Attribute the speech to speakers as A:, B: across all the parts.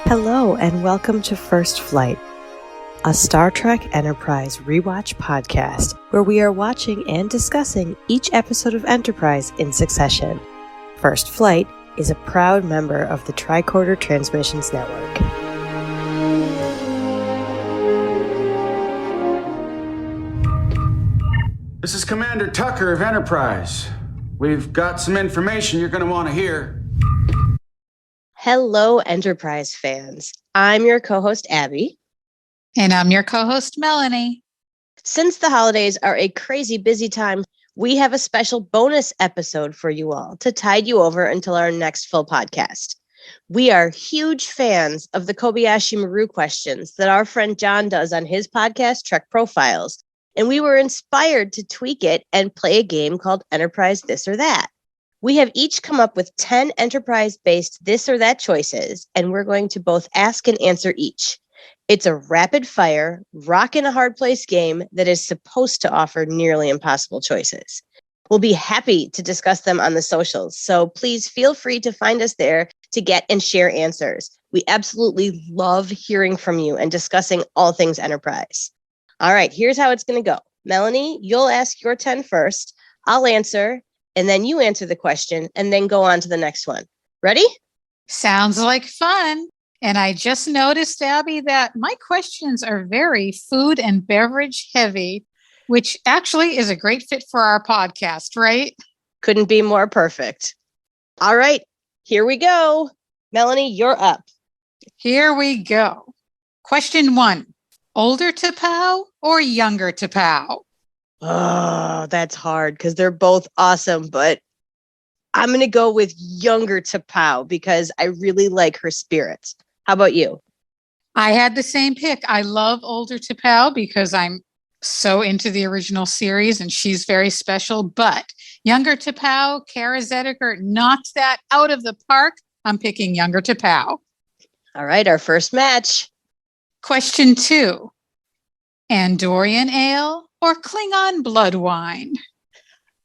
A: Hello and welcome to First Flight, a Star Trek Enterprise rewatch podcast where we are watching and discussing each episode of Enterprise in succession. First Flight is a proud member of the Tricorder Transmissions Network.
B: This is Commander Tucker of Enterprise. We've got some information you're going to want to hear.
A: Hello, Enterprise fans. I'm your co-host, Abby.
C: And I'm your co-host, Melanie.
A: Since the holidays are a crazy busy time, we have a special bonus episode for you all to tide you over until our next full podcast. We are huge fans of the Kobayashi Maru questions that our friend John does on his podcast, Trek Profiles. And we were inspired to tweak it and play a game called Enterprise This or That. We have each come up with 10 Enterprise-based this or that choices, and we're going to both ask and answer each. It's a rapid-fire, rock-in-a-hard-place game that is supposed to offer nearly impossible choices. We'll be happy to discuss them on the socials, so please feel free to find us there to get and share answers. We absolutely love hearing from you and discussing all things Enterprise. All right, here's how it's going to go. Melanie, you'll ask your 10 first. I'll answer, and then you answer the question, and then go on to the next one. Ready?
C: Sounds like fun. And I just noticed, Abby, that my questions are very food and beverage heavy, which actually is a great fit for our podcast, right?
A: Couldn't be more perfect. All right, here we go. Melanie, you're up.
C: Here we go. Question 1. Older T'Pau or younger T'Pau?
A: Oh, that's hard because they're both awesome, but I'm going to go with younger T'Pau because I really like her spirit. How about you?
C: I had the same pick. I love older T'Pau because I'm so into the original series and she's very special, but younger T'Pau, Kara Zediker knocked that out of the park. I'm picking younger T'Pau.
A: All right, our first match.
C: Question 2. Andorian ale or Klingon blood wine?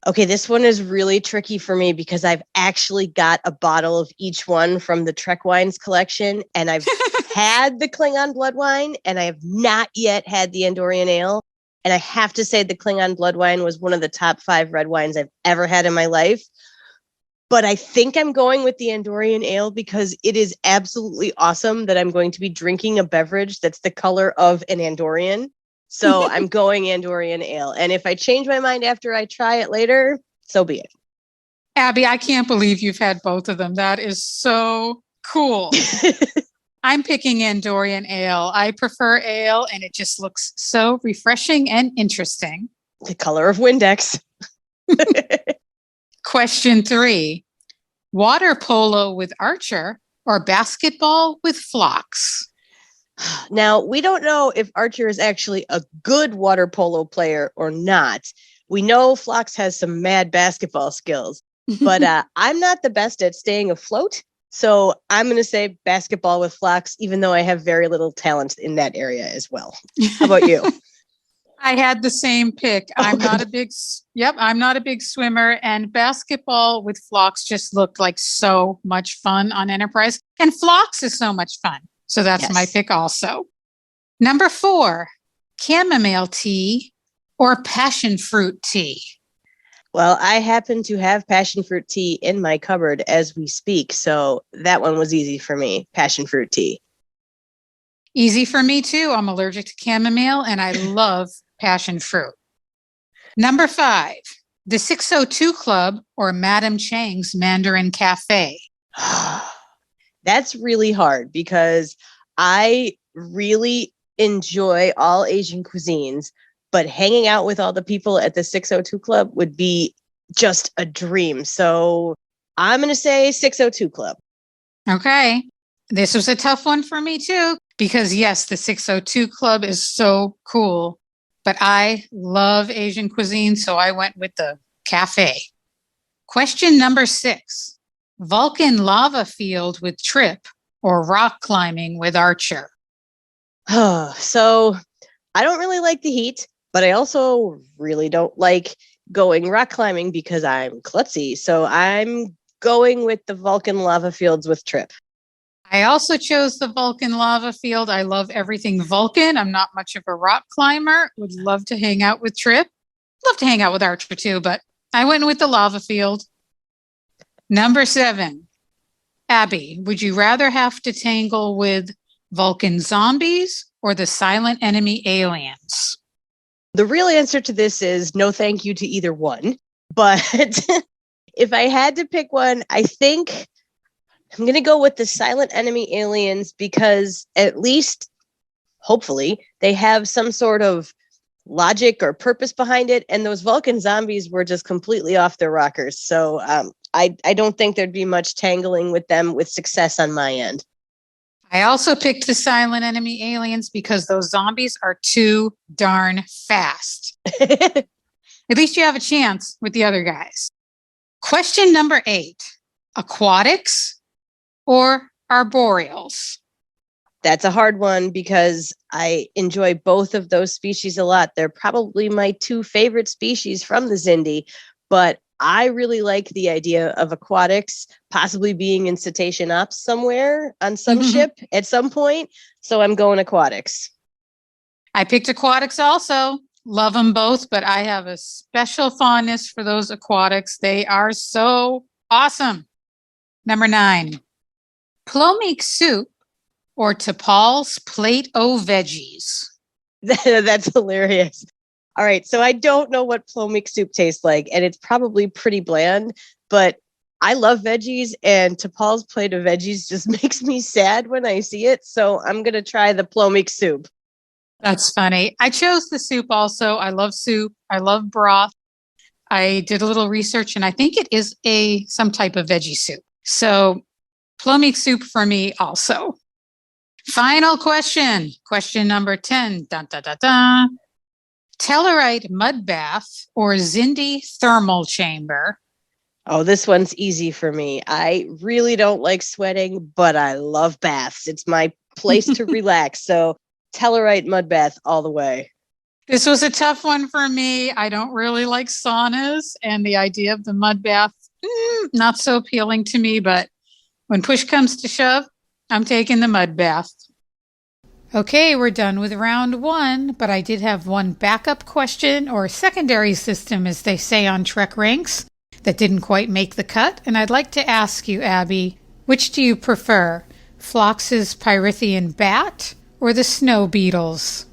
A: Okay, this one is really tricky for me because I've actually got a bottle of each one from the Trek Wines collection, and I've had the Klingon blood wine, and I have not yet had the Andorian ale. And I have to say the Klingon blood wine was one of the top 5 red wines I've ever had in my life. But I think I'm going with the Andorian ale because it is absolutely awesome that I'm going to be drinking a beverage that's the color of an Andorian. So I'm going Andorian ale. And if I change my mind after I try it later, so be it.
C: Abby, I can't believe you've had both of them. That is so cool. I'm picking Andorian ale. I prefer ale, and it just looks so refreshing and interesting.
A: The color of Windex.
C: Question 3. Water polo with Archer or basketball with Phlox?
A: Now, we don't know if Archer is actually a good water polo player or not. We know Phlox has some mad basketball skills, but I'm not the best at staying afloat. So I'm going to say basketball with Phlox, even though I have very little talent in that area as well. How about you?
C: I had the same pick. I'm not a big swimmer, and basketball with Phlox just looked like so much fun on Enterprise. And Phlox is so much fun. So that's my pick also. Number 4, chamomile tea or passion fruit tea?
A: Well, I happen to have passion fruit tea in my cupboard as we speak. So that one was easy for me. Passion fruit tea.
C: Easy for me too. I'm allergic to chamomile and I love passion fruit. Number 5, the 602 Club or Madame Chang's Mandarin Cafe?
A: That's really hard because I really enjoy all Asian cuisines, but hanging out with all the people at the 602 Club would be just a dream. So I'm going to say 602 Club.
C: Okay. This was a tough one for me too, because yes, the 602 Club is so cool, but I love Asian cuisine. So I went with the cafe. Question number 6. Vulcan lava field with Trip or rock climbing with Archer?
A: So I don't really like the heat, but I also really don't like going rock climbing because I'm klutzy. So I'm going with the Vulcan lava fields with Trip.
C: I also chose the Vulcan lava field. I love everything Vulcan. I'm not much of a rock climber. Would love to hang out with Trip. Love to hang out with Archer too, but I went with the lava field. Number 7. Abby, would you rather have to tangle with Vulcan zombies or the silent enemy aliens?
A: The real answer to this is no thank you to either one. But if I had to pick one, I think I'm going to go with the silent enemy aliens because at least, hopefully, they have some sort of logic or purpose behind it. And those Vulcan zombies were just completely off their rockers. So I don't think there'd be much tangling with them with success on my end.
C: I also picked the silent enemy aliens because those zombies are too darn fast. At least you have a chance with the other guys. Question number 8. Aquatics or arboreals?
A: That's a hard one because I enjoy both of those species a lot. They're probably my 2 favorite species from the Zindi, but I really like the idea of aquatics possibly being in cetacean ops somewhere on some ship at some point. So I'm going aquatics.
C: I picked aquatics also. Love them both, but I have a special fondness for those aquatics. They are so awesome. Number 9, Plomik soup or T'Pol's plate o' veggies?
A: That's hilarious. All right, so I don't know what Plomik soup tastes like, and it's probably pretty bland, but I love veggies, and T'Pol's plate of veggies just makes me sad when I see it, so I'm going to try the Plomik soup.
C: That's funny. I chose the soup also. I love soup. I love broth. I did a little research, and I think it is some type of veggie soup. So Plomik soup for me also. Final question. Question number 10. Dun, dun, dun, dun. Tellarite mud bath or Zindi thermal chamber?
A: Oh, this one's easy for me. I really don't like sweating, but I love baths. It's my place to relax. So Tellarite mud bath all the way.
C: This was a tough one for me. I don't really like saunas, and the idea of the mud bath, not so appealing to me, but when push comes to shove, I'm taking the mud bath. Okay, we're done with round 1, but I did have one backup question or secondary system, as they say on Trek Ranks, that didn't quite make the cut. And I'd like to ask you, Abby, which do you prefer, Phlox's Pyrithian bat or the snow beetles?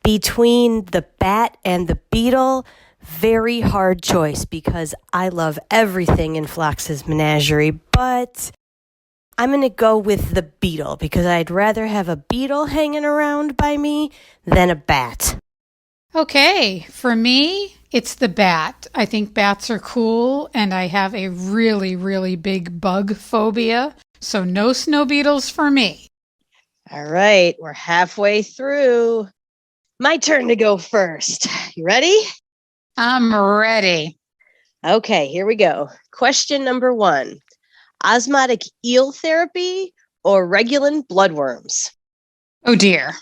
D: Between the bat and the beetle, very hard choice because I love everything in Phlox's menagerie, but I'm going to go with the beetle because I'd rather have a beetle hanging around by me than a bat.
C: Okay, for me, it's the bat. I think bats are cool, and I have a really, really big bug phobia, so no snow beetles for me.
A: All right, we're halfway through. My turn to go first. You ready?
C: I'm ready.
A: Okay, here we go. Question number 1. Osmotic eel therapy or Regulin bloodworms?
C: Oh dear.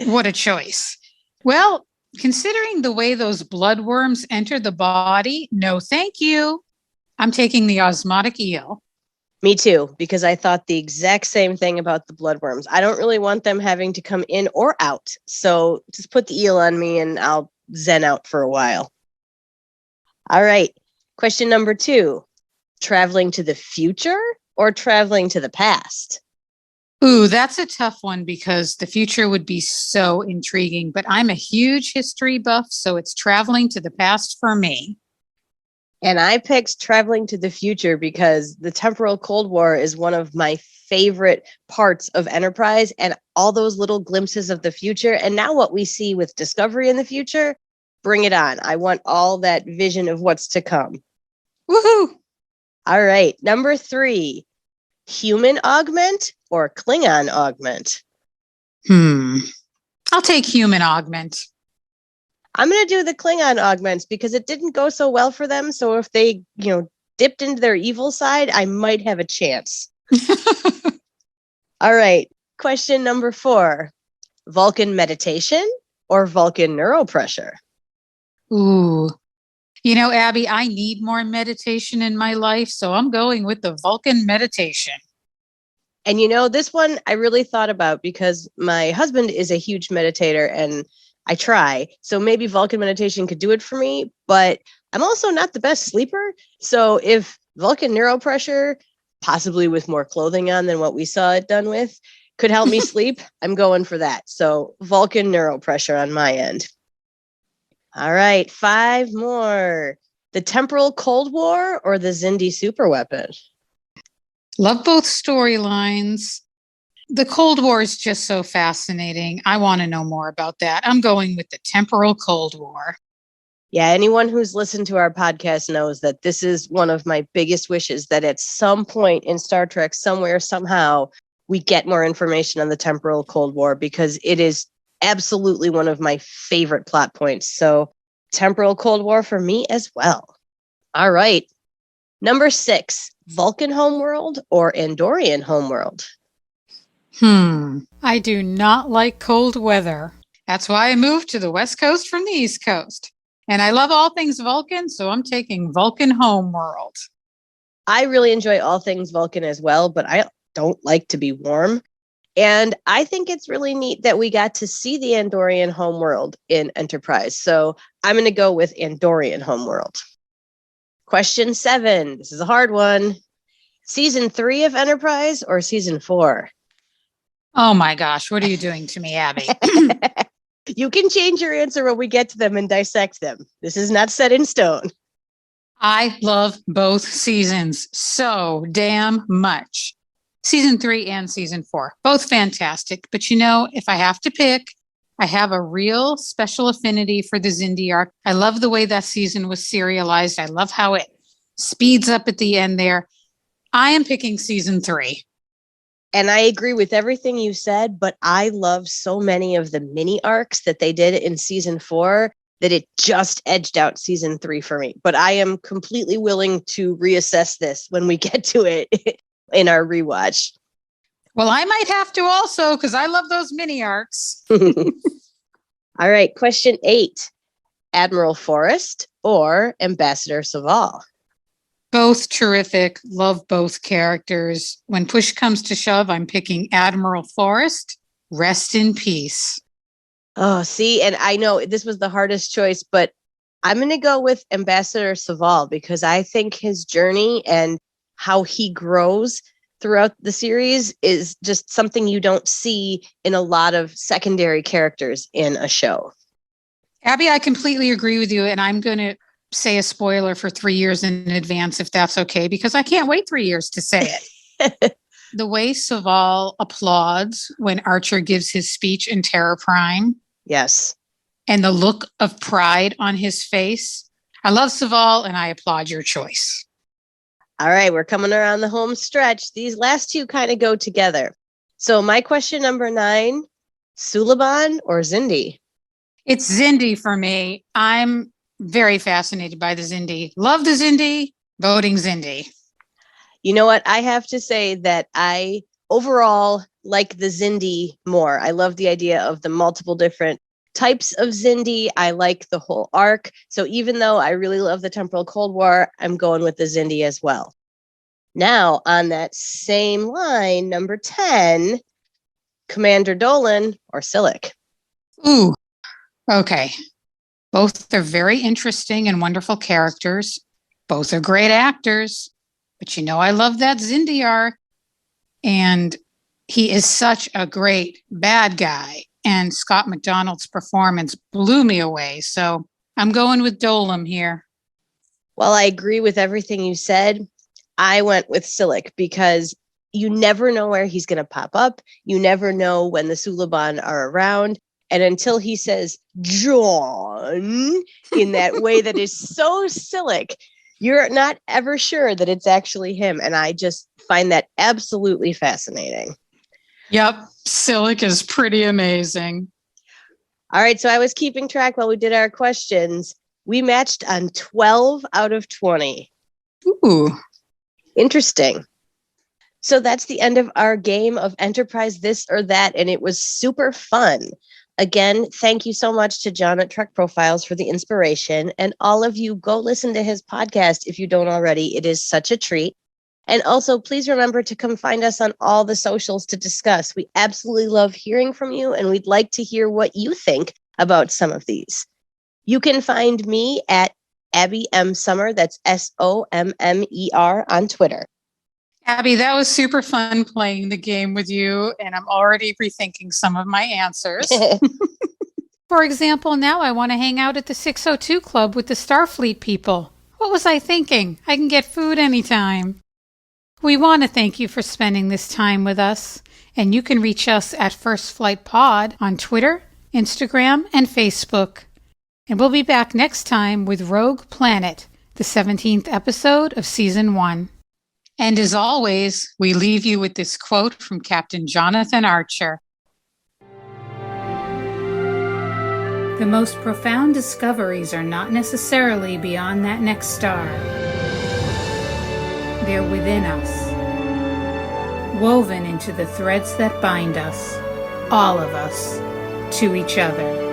C: What a choice. Well, considering the way those bloodworms enter the body, no thank you. I'm taking the osmotic eel.
A: Me too, because I thought the exact same thing about the bloodworms. I don't really want them having to come in or out. So just put the eel on me and I'll zen out for a while. All right. Question number 2. Traveling to the future or traveling to the past?
C: Ooh, that's a tough one because the future would be so intriguing, but I'm a huge history buff, so it's traveling to the past for me.
A: And I picked traveling to the future because the temporal Cold War is one of my favorite parts of Enterprise, and all those little glimpses of the future. And now what we see with Discovery in the future, bring it on. I want all that vision of what's to come.
C: Woohoo!
A: All right. Number 3, human augment or Klingon augment?
C: I'll take human augment.
A: I'm going to do the Klingon augments because it didn't go so well for them. So if they, dipped into their evil side, I might have a chance. All right. Question number 4, Vulcan meditation or Vulcan neuropressure?
C: Ooh, You know, Abby, I need more meditation in my life, so I'm going with the Vulcan meditation.
A: And this one I really thought about because my husband is a huge meditator and I try. So maybe Vulcan meditation could do it for me, but I'm also not the best sleeper. So if Vulcan neuropressure, possibly with more clothing on than what we saw it done with, could help me sleep, I'm going for that. So Vulcan neuropressure on my end. All right, 5 more. The Temporal Cold War or the Xindi superweapon?
C: Love both storylines. The Cold War is just so fascinating. I want to know more about that. I'm going with the Temporal Cold War.
A: Yeah, anyone who's listened to our podcast knows that this is one of my biggest wishes, that at some point in Star Trek, somewhere, somehow, we get more information on the Temporal Cold War, because it is absolutely one of my favorite plot points. So Temporal Cold War for me as well. All right. Number 6, Vulcan Homeworld or Andorian Homeworld?
C: I do not like cold weather. That's why I moved to the West Coast from the East Coast. And I love all things Vulcan, so I'm taking Vulcan Homeworld.
A: I really enjoy all things Vulcan as well, but I don't like to be warm. And I think it's really neat that we got to see the Andorian Homeworld in Enterprise. So I'm going to go with Andorian Homeworld. Question 7. This is a hard one. Season 3 of Enterprise or season 4?
C: Oh my gosh, what are you doing to me, Abby?
A: You can change your answer when we get to them and dissect them. This is not set in stone.
C: I love both seasons so damn much. Season 3 and season 4, both fantastic. But if I have to pick, I have a real special affinity for the Xindi arc. I love the way that season was serialized. I love how it speeds up at the end there. I am picking season 3.
A: And I agree with everything you said, but I love so many of the mini arcs that they did in season 4 that it just edged out season 3 for me. But I am completely willing to reassess this when we get to it in our rewatch.
C: Well, I might have to also, because I love those mini arcs.
A: All right, question 8. Admiral Forrest or Ambassador Saval?
C: Both terrific. Love both characters. When push comes to shove, I'm picking Admiral Forrest. Rest in peace.
A: Oh, see, and I know this was the hardest choice, but I'm going to go with Ambassador Saval because I think his journey and how he grows throughout the series is just something you don't see in a lot of secondary characters in a show.
C: Abby, I completely agree with you, and I'm going to say a spoiler for 3 years in advance, if that's okay, because I can't wait 3 years to say it. The way Saval applauds when Archer gives his speech in Terra Prime.
A: Yes.
C: And the look of pride on his face. I love Saval, and I applaud your choice.
A: All right, we're coming around the home stretch. These last two kind of go together. So my question number 9, Suliban or Xindi?
C: It's Xindi for me. I'm very fascinated by the Xindi. Love the Xindi, voting Xindi.
A: You know what? I have to say that I overall like the Xindi more. I love the idea of the multiple different types of Xindi. I like the whole arc. So even though I really love the Temporal Cold War, I'm going with the Xindi as well. Now, on that same line, number 10, Commander Dolan or Silic?
C: Ooh, okay. Both are very interesting and wonderful characters. Both are great actors. But I love that Xindi arc. And he is such a great bad guy. And Scott McDonald's performance blew me away. So I'm going with Dolan here.
A: While I agree with everything you said, I went with Silic because you never know where he's going to pop up. You never know when the Suliban are around. And until he says, John, in that way that is so Silic, you're not ever sure that it's actually him. And I just find that absolutely fascinating.
C: Yep. Silic is pretty amazing.
A: All right. So I was keeping track while we did our questions. We matched on 12 out of 20.
C: Ooh.
A: Interesting. So that's the end of our game of Enterprise This or That. And it was super fun. Again, thank you so much to John at Trek Profiles for the inspiration. And all of you, go listen to his podcast if you don't already. It is such a treat. And also, please remember to come find us on all the socials to discuss. We absolutely love hearing from you, and we'd like to hear what you think about some of these. You can find me at Abby M. Sommer, that's SOMMER on Twitter.
C: Abby, that was super fun playing the game with you, and I'm already rethinking some of my answers. For example, now I want to hang out at the 602 Club with the Starfleet people. What was I thinking? I can get food anytime. We want to thank you for spending this time with us, and you can reach us at First Flight Pod on Twitter, Instagram, and Facebook. And we'll be back next time with Rogue Planet, the 17th episode of Season 1. And as always, we leave you with this quote from Captain Jonathan Archer. The most profound discoveries are not necessarily beyond that next star. They're within us, woven into the threads that bind us, all of us, to each other.